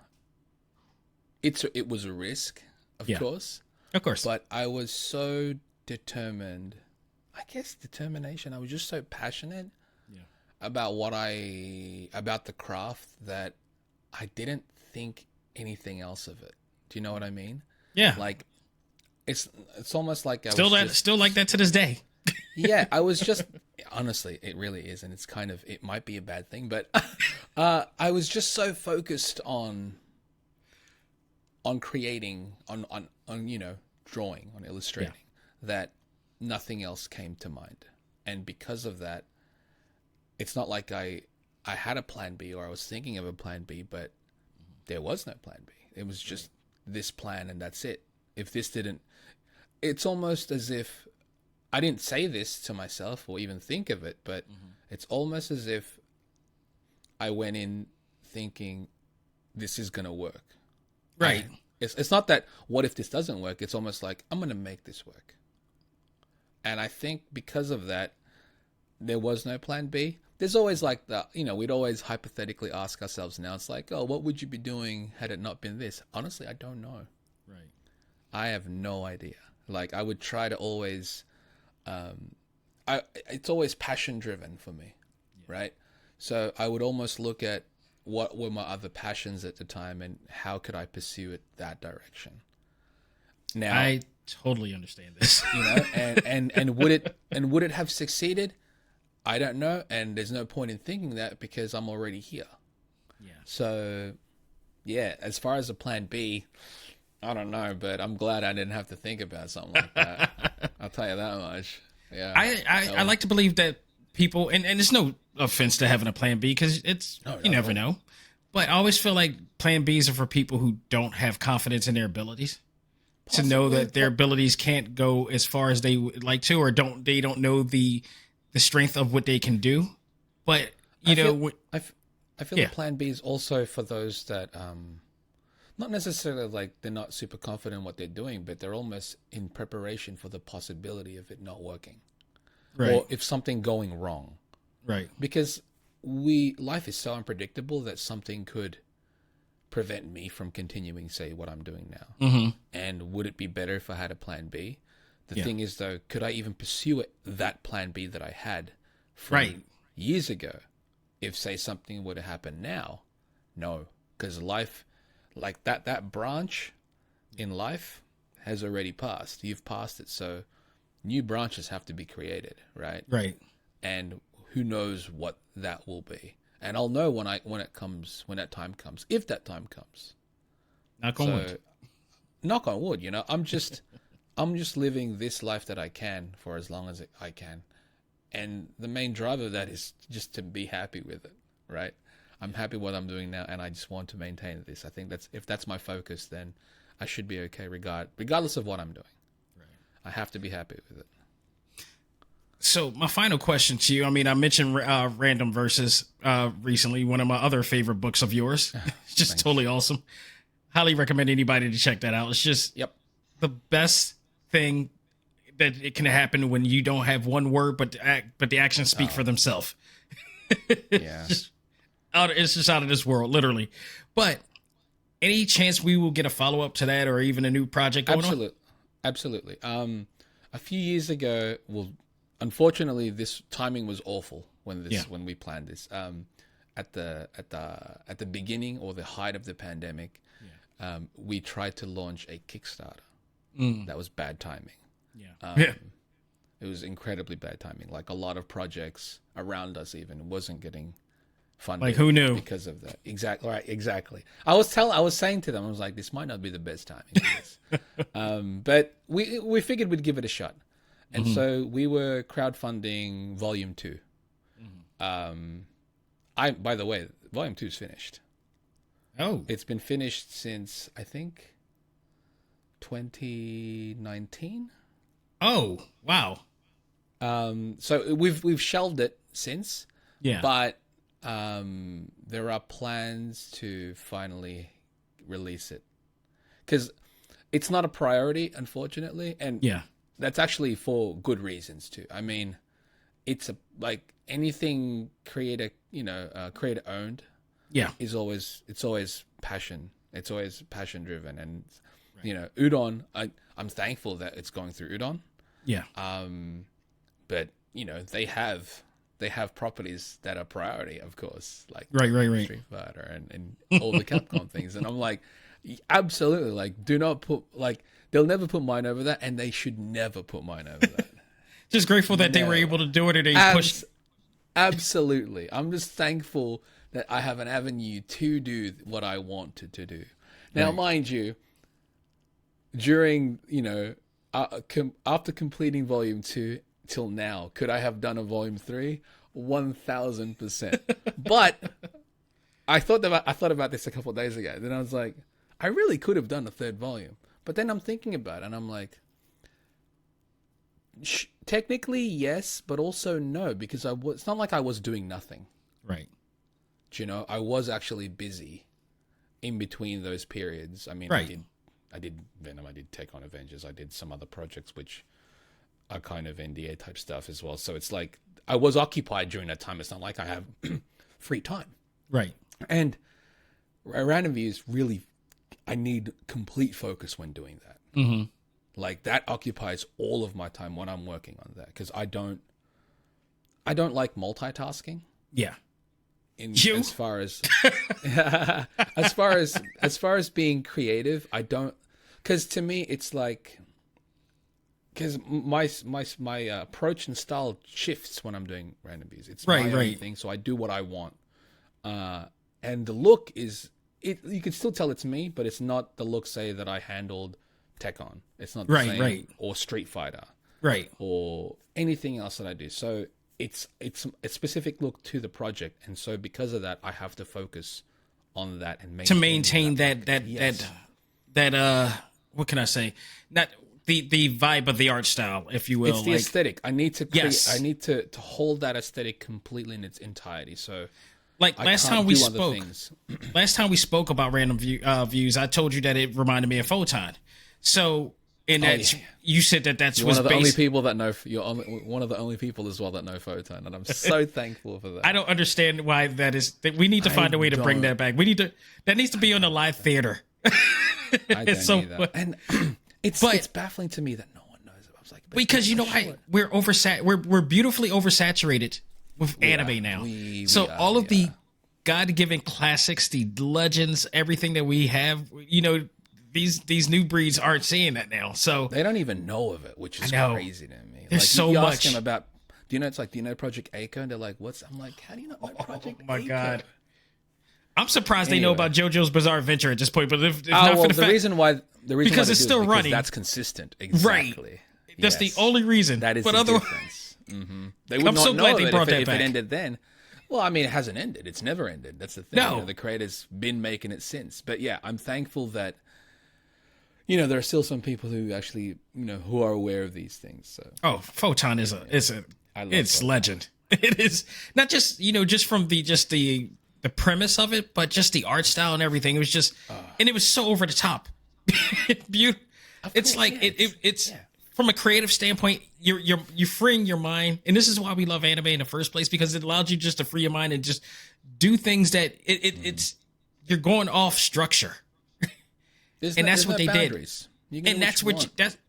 it was a risk, of course. Of course. But I was so determined. I guess determination. I was just so passionate about about the craft that I didn't think anything else of it. Do you know what I mean? Yeah. Like, it's almost like still like that to this day. Yeah, I was just, honestly, it really is, and it's kind of, it might be a bad thing, but I was just so focused on creating, on you know, drawing, on illustrating, that nothing else came to mind. And because of that, it's not like I had a plan B or I was thinking of a plan B, but there was no plan B. It was just this plan and that's it. If this didn't, it's almost as if I didn't say this to myself or even think of it, but it's almost as if I went in thinking this is going to work. Right. It's not that, what if this doesn't work? It's almost like, I'm going to make this work. And I think because of that, there was no plan B. There's always like we'd always hypothetically ask ourselves now, it's like, oh, what would you be doing had it not been this? Honestly, I don't know. Right. I have no idea. Like, I would try to always, it's always passion driven for me, right? So I would almost look at what were my other passions at the time and how could I pursue it that direction. Now, I totally understand this. You know, and would it have succeeded? I don't know, and there's no point in thinking that because I'm already here. Yeah. So, yeah, as far as a plan B, I don't know, but I'm glad I didn't have to think about something like that. I'll tell you that much. Yeah. I like to believe that people, and it's no offense to having a plan B because it's, you never know. But I always feel like plan Bs are for people who don't have confidence in their abilities. To know that their abilities can't go as far as they would like to, or they don't know the strength of what they can do. But I feel the plan B is also for those that not necessarily like they're not super confident in what they're doing, but they're almost in preparation for the possibility of it not working, right? Or if something going wrong, right? Because life is so unpredictable that something could prevent me from continuing, say, what I'm doing now. Mm-hmm. And would it be better if I had a plan B? The thing is, though, could I even pursue that plan B that I had from years ago? If, say, something were to happen now, no. Because life, like that branch in life has already passed. You've passed it, so new branches have to be created, right? Right. And who knows what that will be. And I'll know when that time comes, if that time comes. Knock on wood. Knock on wood, you know. I'm just living this life that I can for as long as I can. And the main driver of that is just to be happy with it, right? I'm happy with what I'm doing now, and I just want to maintain this. I think if that's my focus, then I should be okay regardless of what I'm doing. Right. I have to be happy with it. So my final question to you, I mean, I mentioned Random Verses recently, one of my other favorite books of yours. It's just totally awesome. Highly recommend anybody to check that out. It's just the best thing that it can happen when you don't have one word, but the actions speak for themselves. Yeah. It's just out of this world, literally. But any chance we will get a follow-up to that or even a new project going on? Absolutely. A few years ago, unfortunately, this timing was awful when we planned this. At the beginning or the height of the pandemic, we tried to launch a Kickstarter. That was bad timing. It was incredibly bad timing. Like a lot of projects around us even wasn't getting funded. Like who knew? Because of that. Exactly. I was saying to them, I was like, this might not be the best timing for this. But we figured we'd give it a shot. And so we were crowdfunding Volume 2. By the way, Volume 2 is finished. Oh. It's been finished since, I think, 2019. Oh, wow. So we've shelved it since. Yeah. But there are plans to finally release it. Because it's not a priority, unfortunately. And that's actually for good reasons too. I mean, it's like anything creator owned. It's always passion. It's always passion driven, and Udon. I'm thankful that it's going through Udon. But they have properties that are priority, of course, like Street Fighter and all the Capcom things, and I'm like, absolutely, like do not put they'll never put mine over that, and they should never put mine over that. Just grateful that they were able to do it, and they pushed. Absolutely, I'm just thankful that I have an avenue to do what I wanted to do. Now, mind you, during after completing Volume 2 till now, could I have done a Volume 3? 1000%. But I thought about this a couple of days ago. Then I was like, I really could have done a third volume. But then I'm thinking about it, and I'm like, technically yes, but also no, because it's not like I was doing nothing. Right. I was actually busy in between those periods. I mean, I did Venom, I did take on Avengers, I did some other projects which are kind of NDA type stuff as well. So it's like I was occupied during that time. It's not like I have free time. Right. And Random Views really, I need complete focus when doing that. Mm-hmm. Like that occupies all of my time when I'm working on that, because I don't like multitasking. Yeah. As far as being creative, I don't, because to me it's like, because my approach and style shifts when I'm doing Random Views. It's my own thing, so I do what I want. And the look is, you can still tell it's me, but it's not the look, say, that I handled Tekken. It's not the same, or Street Fighter, or anything else that I do. So it's a specific look to the project, and so because of that, I have to focus on that and maintain that what can I say? Not the vibe of the art style, if you will. It's the aesthetic. I need to I need to hold that aesthetic completely in its entirety. So like last time we spoke about Random Views, I told you that it reminded me of Photon. So in that, you said that's one of the only people that know. You're one of the only people as well that know Photon, and I'm so thankful for that. I don't understand why that is. We need to find a way to bring that back. That needs to be on the live theater. I don't need that. And it's baffling to me that no one knows. I was like, because we're beautifully oversaturated with anime now. All of the God-given classics, the legends, everything that we have, these new breeds aren't seeing that now. So they don't even know of it, which is crazy to me. There's so much. Ask them about, do you know Project Eiko? And they're like, what's? I'm like, how do you know Project Eiko? Oh my God. I'm surprised they know about JoJo's Bizarre Adventure at this point, but if not for the reason why because it's still running. That's consistent. Exactly. Right. That's the only reason. That is the difference. Mm-hmm. They would not know it if it ended then. Well, I mean, it hasn't ended. It's never ended. That's the thing. No. The creator's been making it since. But yeah, I'm thankful that there are still some people who actually, who are aware of these things. So, Photon is it's legend. It is not just just from the premise of it, but just the art style and everything. It was just, and it was so over the top. Beautiful. It's like it's from a creative standpoint, you're freeing your mind, and this is why we love anime in the first place, because it allows you just to free your mind and just do things that it's you're going off structure. That's what they did. And that's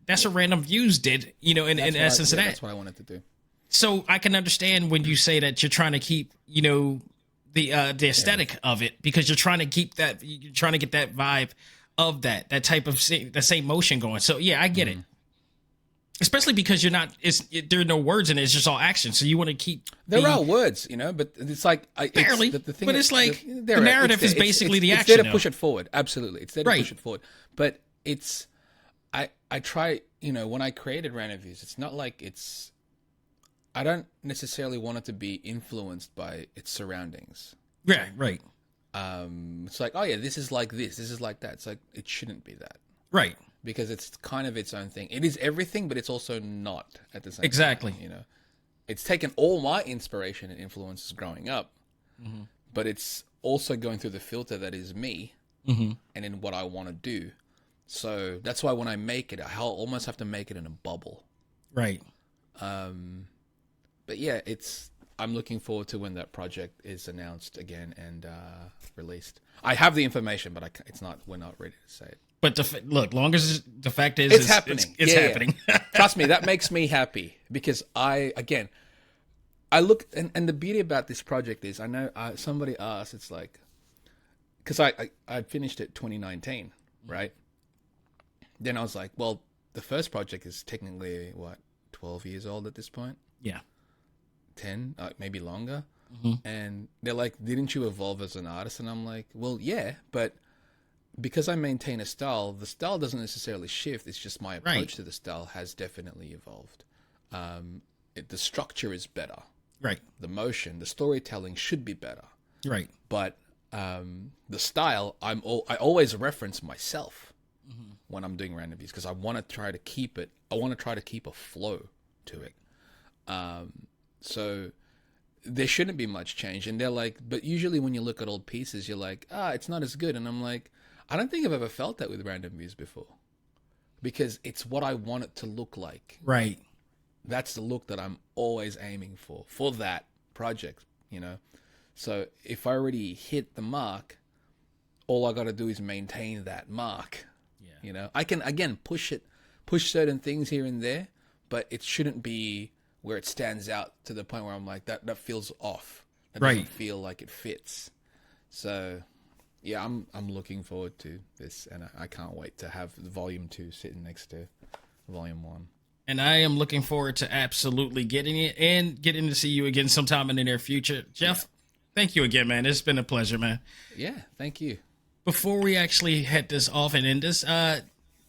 that's what Random Views did, in essence of that. That's what I wanted to do. So I can understand when you say that you're trying to keep, the aesthetic of it, because you're trying to get that vibe of that type of the same motion going. So yeah, I get it. Especially because there are no words in it. It's just all action. So you want to keep. There are words, but it's like barely. The thing but it's like the narrative is basically the action. It's there to push it forward. Absolutely, it's there to push it forward. But it's I try. When I created Random Views, it's not like it's. I don't necessarily want it to be influenced by its surroundings. Yeah, right. It's like, oh yeah, this is like this is like that. It's like, it shouldn't be that. Right. Because it's kind of its own thing. It is everything, but it's also not at the same exactly. time. It's taken all my inspiration and influences growing up, but it's also going through the filter that is me and in what I want to do. So that's why when I make it, I almost have to make it in a bubble. Right. But yeah, I'm looking forward to when that project is announced again and released. I have the information, but we're not ready to say it. But long as the fact is it's happening. It's happening. Yeah. Trust me, that makes me happy, because I look, and the beauty about this project is, I know somebody asked, it's like, because I finished it 2019, right? Then I was like, well, the first project is technically 12 years old at this point? Yeah. 10, maybe longer. And they're like, didn't you evolve as an artist? And I'm like, well, yeah, but because I maintain a style, the style doesn't necessarily shift. It's just my approach to the style has definitely evolved. The structure is better. Right. The motion, the storytelling should be better. Right. But the style, I always reference myself when I'm doing Random Views, because I want to try to keep it. I want to try to keep a flow to it. So there shouldn't be much change. And they're like, but usually when you look at old pieces, you're like, it's not as good. And I'm like, I don't think I've ever felt that with Random Views before, because it's what I want it to look like. Right. That's the look that I'm always aiming for that project, So if I already hit the mark, all I got to do is maintain that mark. Yeah. I can, again, push certain things here and there, but it shouldn't be where it stands out to the point where I'm like, that feels off. That doesn't feel like it fits. So, yeah, I'm looking forward to this, and I can't wait to have Volume 2 sitting next to Volume 1. And I am looking forward to absolutely getting it and getting to see you again sometime in the near future. Jeff, thank you again, man. It's been a pleasure, man. Yeah, thank you. Before we actually head this off and end this,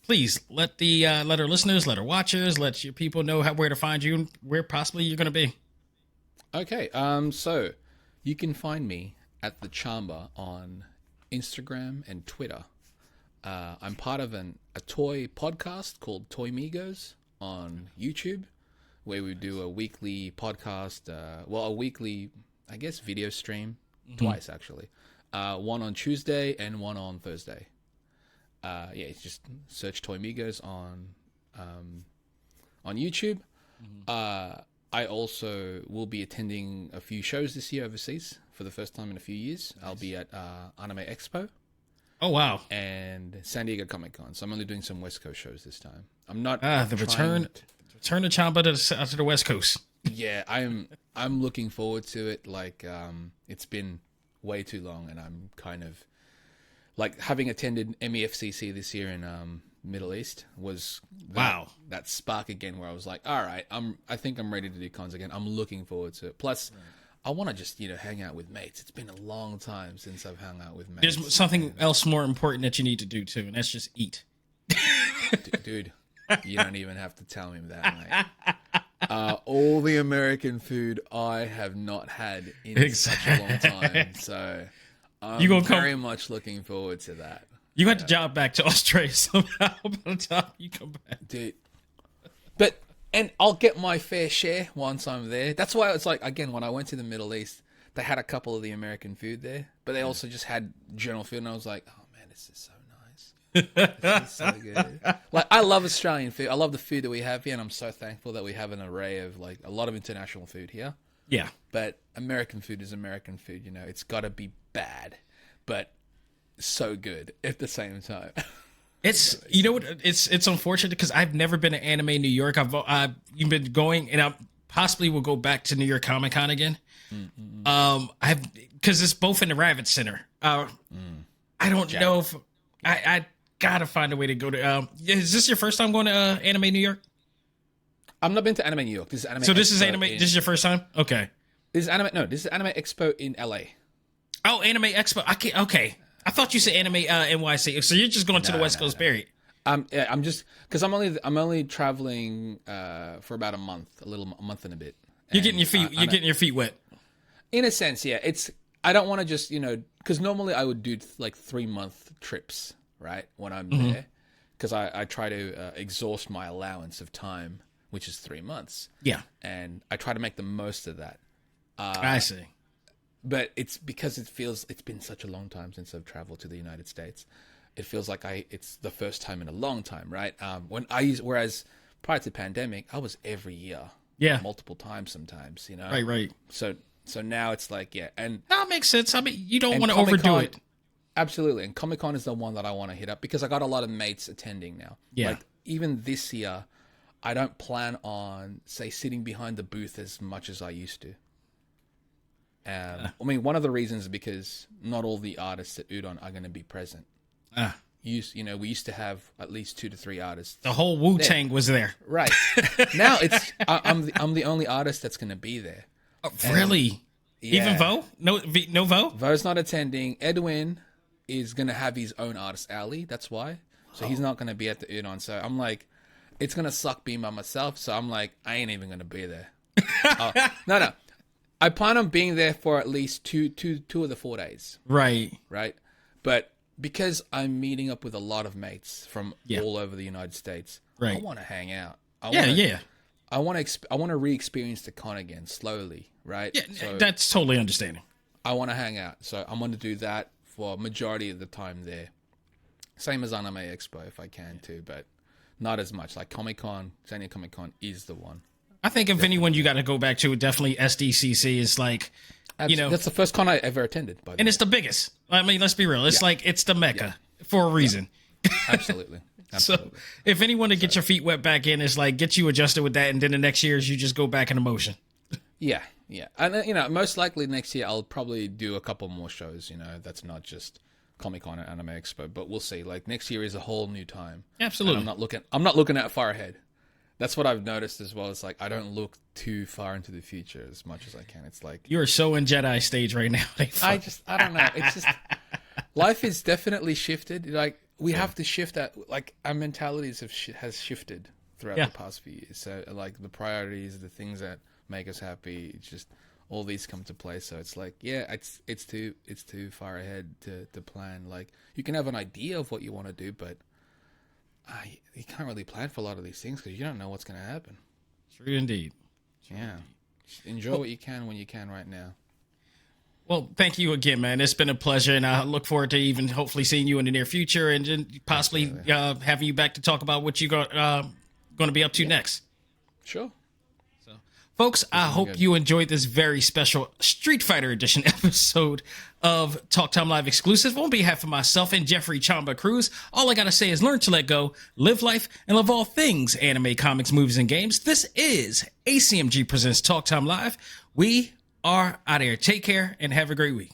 please let our listeners, let our watchers, let your people know where to find you and where possibly you're going to be. Okay, so you can find me at the Chamba on Instagram and Twitter. I'm part of a toy podcast called Toy Migos on YouTube, where we do a weekly podcast, a weekly, I guess, video stream, twice actually. One on Tuesday and one on Thursday. It's just search Toy Migos on YouTube. I also will be attending a few shows this year overseas for the first time in a few years. Nice. I'll be at Anime Expo. Oh, wow. And San Diego Comic Con. So I'm only doing some West Coast shows this time. I'm not the return of Chamba to the West Coast. Yeah, I'm looking forward to it. Like, it's been way too long, and I'm kind of like, having attended MEFCC this year in Middle East was that spark again, where I was like, all right, I think I'm ready to do cons again. I'm looking forward to it. Plus, I want to just hang out with mates. It's been a long time since I've hung out with mates. There's something else more important that you need to do too, and that's just eat. Dude, you don't even have to tell me that, mate. All the American food I have not had in such a long time. So I'm very much looking forward to that. You got the job back to Australia somehow by the time you come back. Dude. And I'll get my fair share once I'm there. That's why it's like, again, when I went to the Middle East, they had a couple of the American food there, but they also just had general food, and I was like, oh man, this is so nice. This is so good. Like, I love Australian food. I love the food that we have here, and I'm so thankful that we have an array of, like, a lot of international food here. Yeah. But American food is American food, you know. It's got to be bad, but so good at the same time. It's, you know what, it's unfortunate because I've never been to Anime New York. I've been going, and I possibly will go back to New York Comic Con again. Because it's both in the Ravitch Center. I don't know if I gotta find a way to go to. Is this your first time going to Anime New York? I've not been to Anime New York. This is Anime. So this is Anime. This is your first time? Okay. This is Anime. No, this is Anime Expo in LA. Oh, Anime Expo. Okay. I thought you said Anime NYC. So you're just going to the West Coast, period. Yeah, I'm just because I'm only traveling for about a month and a bit. You're getting your feet. You're getting your feet wet. In a sense, yeah. I don't want to just because normally I would do like 3-month trips, right? When I'm there, because I try to exhaust my allowance of time, which is 3 months. Yeah, and I try to make the most of that. I see. But it's because it's been such a long time since I've traveled to the United States. It feels like it's the first time in a long time, right? Whereas prior to the pandemic, I was every year, multiple times sometimes, Right. So now it's like, and that makes sense. I mean, you don't want to overdo it. Absolutely, and Comic-Con is the one that I want to hit up because I got a lot of mates attending now. Yeah, like even this year, I don't plan on sitting behind the booth as much as I used to. I mean, one of the reasons is because not all the artists at Udon are going to be present. We used to have at least 2 to 3 artists. The whole Wu-Tang was there, right? Now I'm the only artist that's going to be there. Oh, really? Even Vo? No Vo? Vo's not attending. Edwin is going to have his own artist alley. That's why. So he's not going to be at the Udon. So I'm like, it's going to suck being by myself. So I'm like, I ain't even going to be there. No. I plan on being there for at least two of the 4 days. Right. But because I'm meeting up with a lot of mates from all over the United States, I want to hang out. I want to re-experience the con again slowly, right? Yeah, so that's totally understanding. I want to hang out, so I'm going to do that for majority of the time there. Same as Anime Expo if I can too, but not as much. Like Comic-Con, San Diego Comic-Con is the one. I think if anyone you got to go back to, definitely SDCC is like, that's the first con I ever attended, by the way. And it's the biggest. I mean, let's be real. It's like, it's the Mecca for a reason. Absolutely. So if anyone to get your feet wet back in, it's like, get you adjusted with that. And then the next year is you just go back into motion. Yeah. And, most likely next year I'll probably do a couple more shows, that's not just Comic-Con and Anime Expo, but we'll see. Like next year is a whole new time. Absolutely. And I'm not looking that far ahead. That's what I've noticed as well. It's like I don't look too far into the future as much as I can. It's like you are so in Jedi stage right now. I don't know. It's just life is definitely shifted. Like we have to shift that. Like our mentalities has shifted throughout the past few years. So like the priorities, the things that make us happy, it's just all these come to play. So it's like it's too far ahead to plan. Like you can have an idea of what you want to do, but you can't really plan for a lot of these things because you don't know what's going to happen. True indeed. Just enjoy what you can when you can right now. Well, thank you again, man. It's been a pleasure, and I look forward to even hopefully seeing you in the near future and possibly having you back to talk about what you're going to be up to next. Sure. Folks, I hope you enjoyed this very special Street Fighter Edition episode of Talk Time Live exclusive. On behalf of myself and Jeffrey Chamba Cruz, all I gotta say is learn to let go, live life, and love all things anime, comics, movies, and games. This is ACMG Presents Talk Time Live. We are out of here. Take care and have a great week.